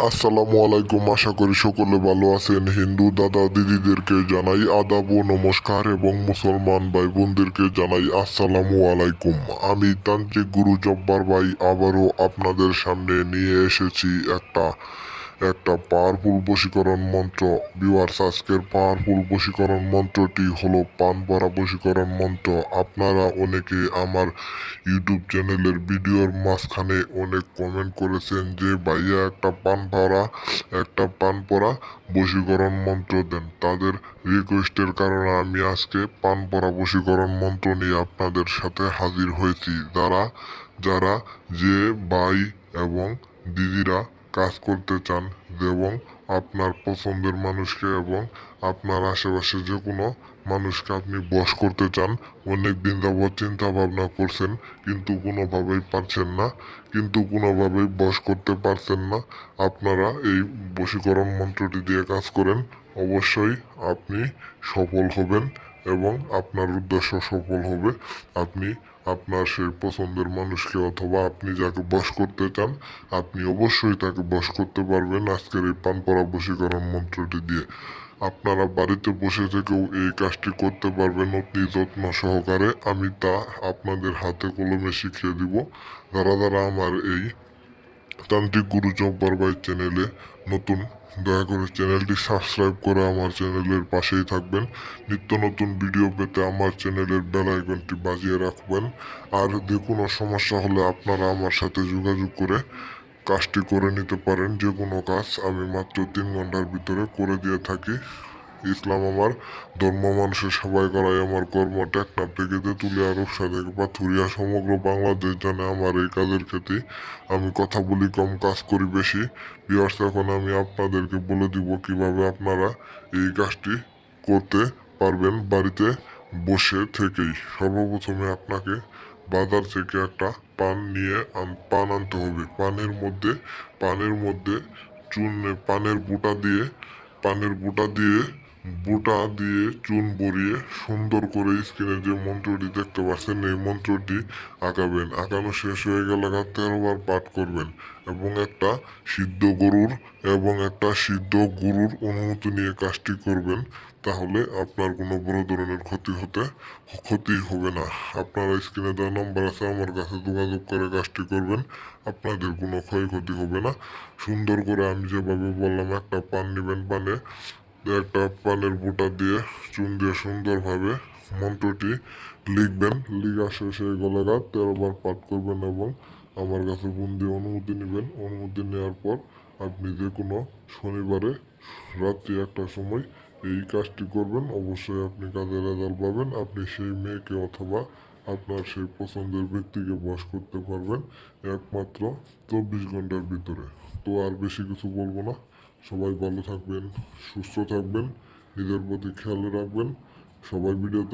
আসসালামু আলাইকুম, আশা করি সকলে ভালো আছেন। হিন্দু দাদা দিদিদেরকে জানাই আদাব ও নমস্কার এবং মুসলমান ভাই বোনদেরকে জানাই আসসালামু আলাইকুম। আমি তান্ত্রিক গুরু জব্বার ভাই আবারও আপনাদের সামনে নিয়ে এসেছি একটা একটা পাওয়ারফুল বশীকরণ মন্ত্র। ভিউয়ার্স, আজকের পাওয়ারফুল বশীকরণ মন্ত্রটি হলো পান পরা বশীকরণ মন্ত্র। আপনারা অনেকে আমার ইউটিউব চ্যানেলের ভিডিওর মাঝখানে অনেক কমেন্ট করেছেন যে ভাইয়া একটা পান পরা বশীকরণ মন্ত্র দেন। তাদের রিকোয়েস্টের কারণে আমি আজকে পান পরা বশীকরণ মন্ত্র নিয়ে আপনাদের সাথে হাজির হয়েছি। যারা যারা যে ভাই এবং দিদিরা কাজ করতে চান এবং আপনার পছন্দের মানুষকে এবং আপনার আশেপাশে যে কোনো মানুষকে আপনি বশ করতে চান, অনেক দিন যাবৎ চিন্তা ভাবনা করছেন কিন্তু কোনোভাবেই বশ করতে পারছেন না। আপনারা এই বশীকরণ মন্ত্রটি দিয়ে কাজ করেন, অবশ্যই আপনি সফল হবেন এবং আপনার উদ্দেশ্য সফল হবে। আপনি আপনার সেই পছন্দের মানুষকে অথবা আপনি যাকে বশ করতে চান, আপনি অবশ্যই তাকে বশ করতে পারবেন আজকের এই পান পরা বশীকরণ মন্ত্রটি দিয়ে। আপনারা বাড়িতে বসে থেকেও এই কাজটি করতে পারবেন অতি যত্ন সহকারে। আমি তা আপনাদের হাতে কলমে শিখিয়ে দিব। যারা যারা আমার এই তান্ত্রিক গুরু জব্বার ভাই চ্যানেলে নতুন, দয়া করে চ্যানেলটি সাবস্ক্রাইব করে আমার চ্যানেলের পাশেই থাকবেন। নিত্য নতুন ভিডিও পেতে আমার চ্যানেলের বেল আইকনটি বাজিয়ে রাখবেন। আর যে কোনো সমস্যা হলে আপনারা আমার সাথে যোগাযোগ করে কাজটি করে নিতে পারেন। যে কোনো কাজ আমি মাত্র 3 ঘন্টার ভিতরে করে দিয়ে থাকি। ইসলাম আমার ধর্ম, মানুষের সেবাই করাই আমার কর্ম। টেকনাফ থেকে তেঁতুলিয়া, রূপসা থেকে পাথুরিয়া সমগ্র বাংলাদেশ জানে আমার এই কাজের ক্ষেত্রে। আমি কথা বলি কম, কাজ করি বেশি। ভিউয়ার্স, এখন আমি আপনাদেরকে বলে দিব কিভাবে আপনারা এই কাজটি করতে পারবেন বাড়িতে বসে থেকেই। সর্বপ্রথমে আপনাকে বাজার থেকে একটা পান আনতে হবে। পানের মধ্যে পানের বুটা দিয়ে চুন ভরিয়ে সুন্দর করে স্ক্রিনে যে মন্ত্রটি দেখতে পাচ্ছেন এই মন্ত্রটি আঁকাবেন। আঁকানো শেষ হয়ে গেলে 13 বার পাঠ করবেন এবং একটা সিদ্ধ গরুর অনুমতি নিয়ে কাজটি করবেন। তাহলে আপনার কোনো বড় ধরনের ক্ষতি হবে না। আপনারা স্ক্রিনে দেওয়া নাম্বার আছে, আমার কাছে যোগাযোগ করে কাজটি করবেন। আপনাদের কোনো ক্ষয়ক্ষতি হবে না। সুন্দর করে আমি যেভাবে বললাম, একটা পান নেবেন, একটা পানের বুটা দিয়ে চুন দিয়ে সুন্দরভাবে মন্ত্রটি লিখবেন। লিখা শেষে গলাটা 13 বার পাঠ করবেন এবং আমার কাছে ফোন দিয়ে অনুমতি নেবেন। অনুমতি নেওয়ার পর আপনি যে কোনো শনিবারে রাত্রি 1টার সময় এই কাজটি করবেন। অবশ্যই আপনি কাজের রেজাল্ট পাবেন। আপনি সেই মেয়েকে অথবা আপনার সেই পছন্দের ব্যক্তিকে বশ করতে পারবেন একমাত্র 24 ঘন্টার ভিতরে। তো আর বেশি কিছু বলবো না। সবাই ভালো থাকবেন, সুস্থ থাকবেন, নিজের প্রতি খেয়াল রাখবেন। সবাই ভিডিওতে